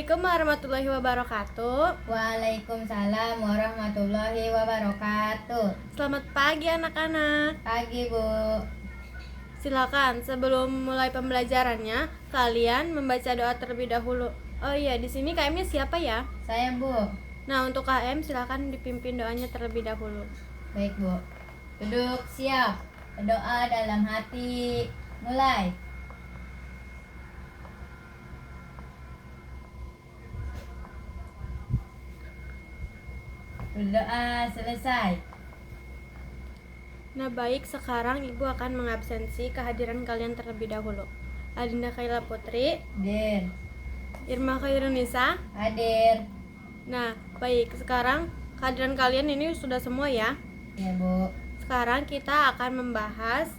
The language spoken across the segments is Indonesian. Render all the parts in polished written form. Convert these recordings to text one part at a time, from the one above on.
Assalamualaikum warahmatullahi wabarakatuh. Waalaikumsalam warahmatullahi wabarakatuh. Selamat pagi anak-anak. Pagi, Bu. Silakan sebelum mulai pembelajarannya, kalian membaca doa terlebih dahulu. Oh iya, di sini KM-nya siapa ya? Saya, Bu. Nah, untuk KM silakan dipimpin doanya terlebih dahulu. Baik, Bu. Duduk siap. Berdoa dalam hati. Mulai. Berdoa selesai. Nah, baik, sekarang Ibu akan mengabsensi kehadiran kalian terlebih dahulu. Adinda Khaila Putri, Hadir. Irma Khairunisa. Hadir. Nah, baik, sekarang kehadiran kalian ini sudah semua ya. Ya, Bu. Sekarang kita akan membahas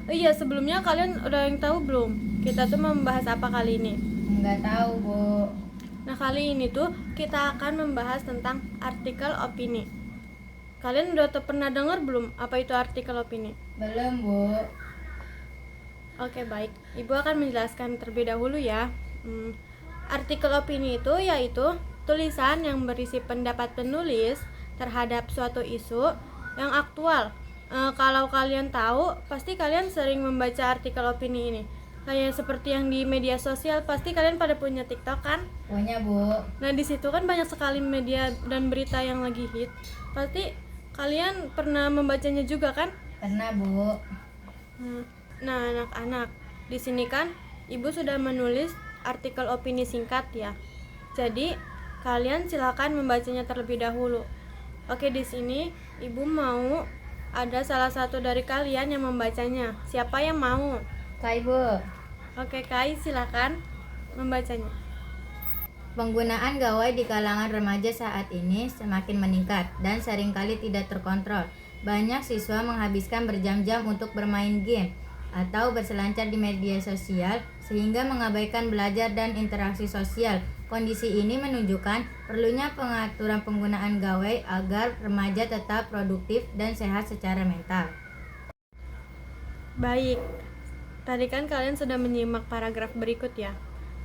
iya, sebelumnya kalian udah yang tahu belum? Kita tuh membahas apa kali ini? Enggak tahu, Bu. Nah, kali ini tuh kita akan membahas tentang artikel opini. Kalian udah pernah dengar belum apa itu artikel opini? Belum, Bu. Oke, baik. Ibu akan menjelaskan terlebih dahulu ya. Artikel opini itu yaitu tulisan yang berisi pendapat penulis terhadap suatu isu yang aktual. Kalau kalian tahu, pasti kalian sering membaca artikel opini ini. Kayak seperti yang di media sosial, pasti kalian pada punya TikTok kan? Punya, Bu. Nah, di situ kan banyak sekali media dan berita yang lagi hit. Pasti kalian pernah membacanya juga kan? Pernah, Bu. Nah, anak-anak, di sini kan Ibu sudah menulis artikel opini singkat ya. Jadi, kalian silakan membacanya terlebih dahulu. Oke, di sini Ibu mau ada salah satu dari kalian yang membacanya. Siapa yang mau? Kai, Bu. Oke, Kai, silakan membacanya. Penggunaan gawai di kalangan remaja saat ini semakin meningkat dan seringkali tidak terkontrol. Banyak siswa menghabiskan berjam-jam untuk bermain game atau berselancar di media sosial sehingga mengabaikan belajar dan interaksi sosial. Kondisi ini menunjukkan perlunya pengaturan penggunaan gawai agar remaja tetap produktif dan sehat secara mental. Baik, tadi kan kalian sudah menyimak paragraf berikut ya.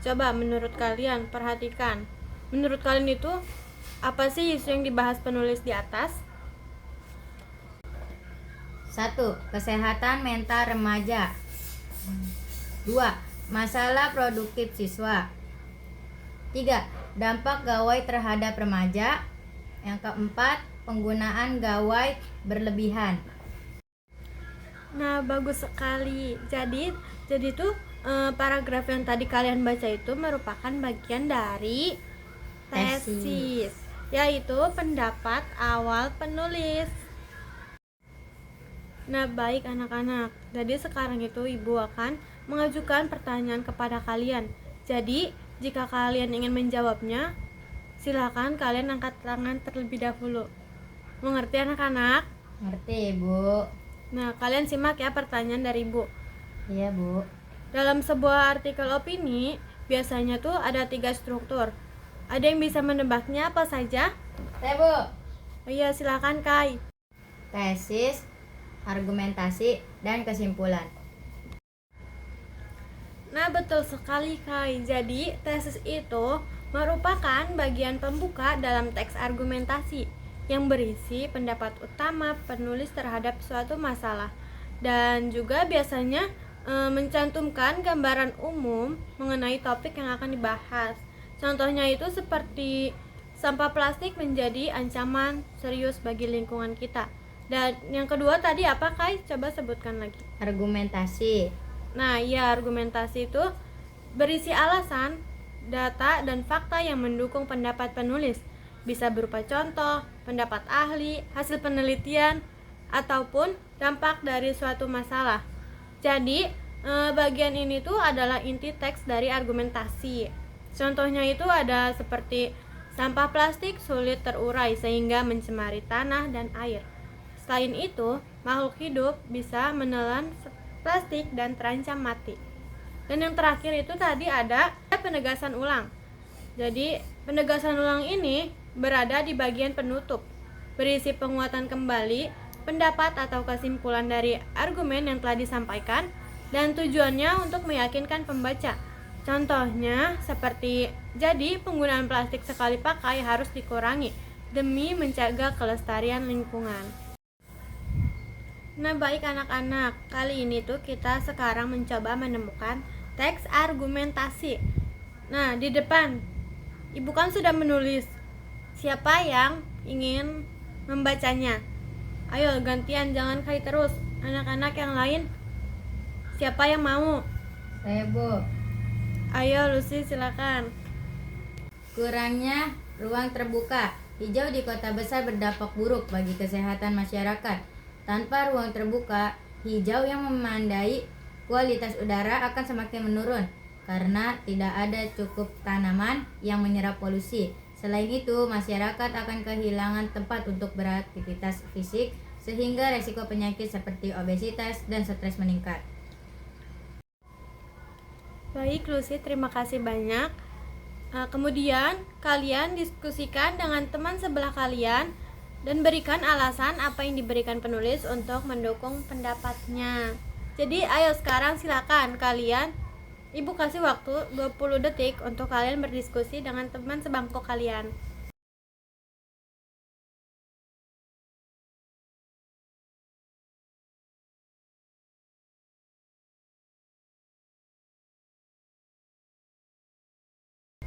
Coba menurut kalian perhatikan. Menurut kalian itu apa sih isu yang dibahas penulis di atas? 1. Kesehatan mental remaja. 2. Masalah produktif siswa. 3. Dampak gawai terhadap remaja. Yang keempat, penggunaan gawai berlebihan. Nah, bagus sekali. Jadi tuh paragraf yang tadi kalian baca itu merupakan bagian dari tesis, yaitu pendapat awal penulis. Nah, baik anak-anak. Jadi sekarang itu Ibu akan mengajukan pertanyaan kepada kalian. Jadi, jika kalian ingin menjawabnya, silakan kalian angkat tangan terlebih dahulu. Mengerti anak-anak? Ngerti, Bu. Nah, kalian simak ya pertanyaan dari Ibu. Iya, Bu. Dalam sebuah artikel opini, biasanya tuh ada 3 struktur. Ada yang bisa menebaknya apa saja? Saya, Bu. Oh iya, silakan Kai. Tesis, argumentasi, dan kesimpulan. Nah, betul sekali Kai. Jadi, tesis itu merupakan bagian pembuka dalam teks argumentasi yang berisi pendapat utama penulis terhadap suatu masalah dan juga biasanya mencantumkan gambaran umum mengenai topik yang akan dibahas. Contohnya itu seperti sampah plastik menjadi ancaman serius bagi lingkungan kita. Dan yang kedua tadi apa Kai? Coba sebutkan lagi. Argumentasi. Nah, ya, argumentasi itu berisi alasan, data, dan fakta yang mendukung pendapat penulis. Bisa berupa contoh, pendapat ahli, hasil penelitian, ataupun dampak dari suatu masalah. Jadi, bagian ini tuh adalah inti teks dari argumentasi. Contohnya itu ada seperti sampah plastik sulit terurai sehingga mencemari tanah dan air. Selain itu, makhluk hidup bisa menelan plastik dan terancam mati. Dan yang terakhir itu tadi ada penegasan ulang. Jadi, penegasan ulang ini berada di bagian penutup, berisi penguatan kembali pendapat atau kesimpulan dari argumen yang telah disampaikan dan tujuannya untuk meyakinkan pembaca Contohnya seperti, jadi penggunaan plastik sekali pakai harus dikurangi demi menjaga kelestarian lingkungan. Nah, baik anak-anak, kali ini tuh kita sekarang mencoba menemukan teks argumentasi. Nah, di depan Ibu kan sudah menulis. Siapa yang ingin membacanya? Ayo gantian, jangan Kai terus. Anak-anak yang lain, siapa yang mau? Saya, Bu. Ayo Lucy, silakan. Kurangnya ruang terbuka. Hijau di kota besar berdampak buruk bagi kesehatan masyarakat. Tanpa ruang terbuka, hijau yang memandai kualitas udara akan semakin menurun karena tidak ada cukup tanaman yang menyerap polusi. Selain itu, masyarakat akan kehilangan tempat untuk beraktivitas fisik sehingga resiko penyakit seperti obesitas dan stres meningkat. Baik Lucy, terima kasih banyak. Kemudian kalian diskusikan dengan teman sebelah kalian dan berikan alasan apa yang diberikan penulis untuk mendukung pendapatnya. Jadi ayo sekarang silakan kalian, Ibu kasih waktu 20 detik untuk kalian berdiskusi dengan teman sebangku kalian.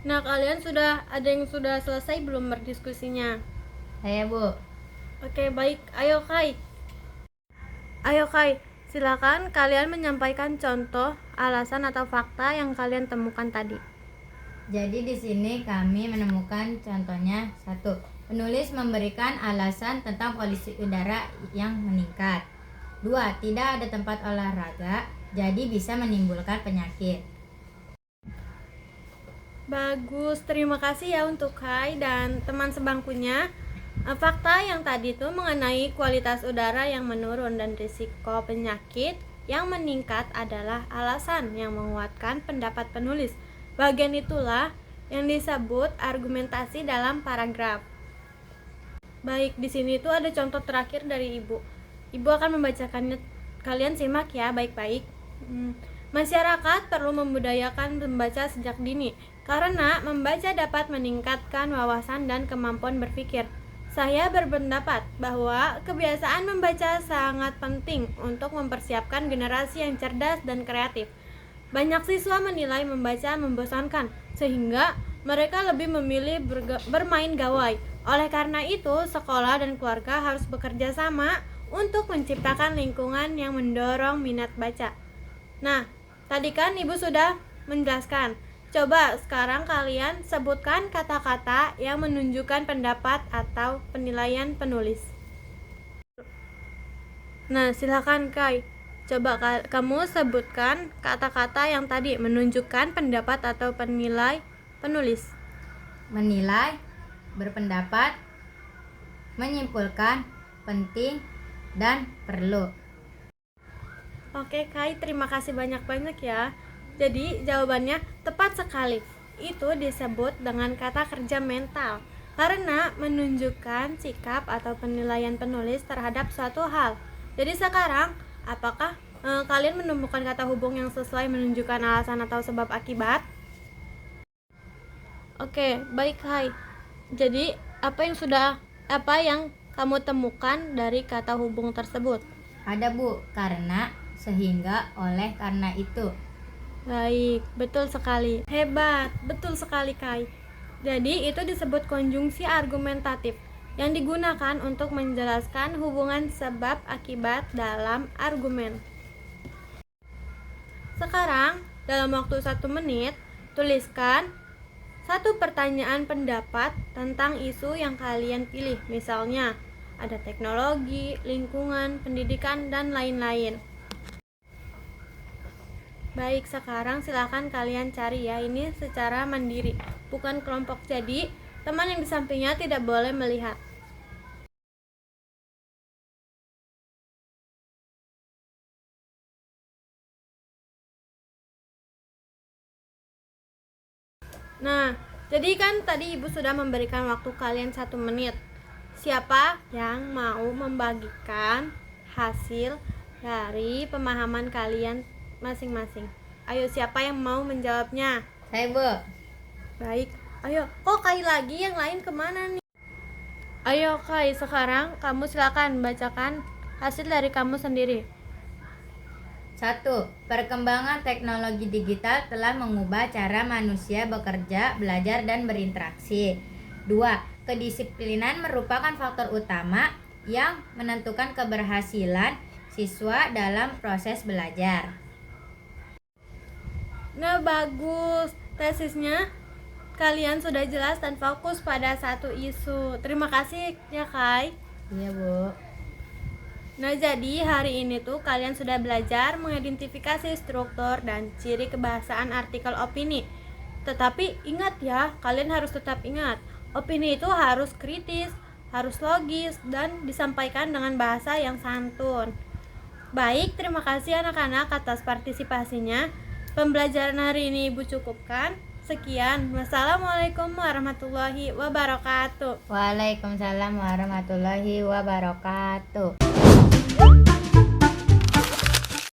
Nah, kalian ada yang sudah selesai belum berdiskusinya? Saya, Bu. Oke, baik. Ayo Kai, silakan kalian menyampaikan contoh, alasan atau fakta yang kalian temukan tadi. Jadi di sini kami menemukan contohnya. 1. Penulis memberikan alasan tentang polusi udara yang meningkat. 2. Tidak ada tempat olahraga, jadi bisa menimbulkan penyakit. Bagus, terima kasih ya untuk Kai dan teman sebangkunya. Fakta yang tadi tuh mengenai kualitas udara yang menurun dan risiko penyakit yang meningkat adalah alasan yang menguatkan pendapat penulis. Bagian itulah yang disebut argumentasi dalam paragraf. Baik, di sini tuh ada contoh terakhir dari Ibu. Ibu akan membacakannya, kalian simak ya baik-baik. Masyarakat perlu membudayakan membaca sejak dini, karena membaca dapat meningkatkan wawasan dan kemampuan berpikir. Saya berpendapat bahwa kebiasaan membaca sangat penting untuk mempersiapkan generasi yang cerdas dan kreatif. Banyak siswa menilai membaca membosankan, sehingga mereka lebih memilih bermain gawai. Oleh karena itu, sekolah dan keluarga harus bekerja sama untuk menciptakan lingkungan yang mendorong minat baca. Nah, tadi kan Ibu sudah menjelaskan. Coba sekarang kalian sebutkan kata-kata yang menunjukkan pendapat atau penilaian penulis. Nah, silakan Kai. Coba kamu sebutkan kata-kata yang tadi menunjukkan pendapat atau penilai penulis. Menilai, berpendapat, menyimpulkan, penting, dan perlu. Oke Kai, terima kasih banyak-banyak ya. Jadi jawabannya tepat sekali. Itu disebut dengan kata kerja mental karena menunjukkan sikap atau penilaian penulis terhadap suatu hal. Jadi sekarang, apakah kalian menemukan kata hubung yang sesuai menunjukkan alasan atau sebab akibat? Oke, baik Kai. Jadi apa yang kamu temukan dari kata hubung tersebut? Ada, Bu, karena, sehingga, oleh karena itu. Baik, betul sekali. Hebat, betul sekali Kai. Jadi itu disebut konjungsi argumentatif yang digunakan untuk menjelaskan hubungan sebab akibat dalam argumen. Sekarang, dalam waktu 1 menit, tuliskan 1 pertanyaan pendapat tentang isu yang kalian pilih. Misalnya, ada teknologi, lingkungan, pendidikan, dan lain-lain. Baik, sekarang silakan kalian cari ya, ini secara mandiri, bukan kelompok. Jadi, teman yang di sampingnya tidak boleh melihat. Nah, jadi kan tadi Ibu sudah memberikan waktu kalian 1 menit. Siapa yang mau membagikan hasil dari pemahaman kalian masing-masing? Ayo, siapa yang mau menjawabnya? Saya, Bu. Baik, ayo. Oh, Kai lagi, yang lain kemana nih? Ayo Kai, sekarang kamu silakan bacakan hasil dari kamu sendiri. 1. Perkembangan teknologi digital telah mengubah cara manusia bekerja, belajar, dan berinteraksi. 2. Kedisiplinan merupakan faktor utama yang menentukan keberhasilan siswa dalam proses belajar. Nah, bagus. Tesisnya kalian sudah jelas dan fokus pada satu isu. Terima kasih ya, Kai. Iya, Bu. Nah, jadi hari ini tuh kalian sudah belajar mengidentifikasi struktur dan ciri kebahasaan artikel opini. Tetapi ingat ya, kalian harus tetap ingat, opini itu harus kritis, harus logis, dan disampaikan dengan bahasa yang santun. Baik, terima kasih anak-anak atas partisipasinya. Pembelajaran hari ini Ibu cukupkan. Sekian, wassalamualaikum warahmatullahi wabarakatuh. Waalaikumsalam warahmatullahi wabarakatuh.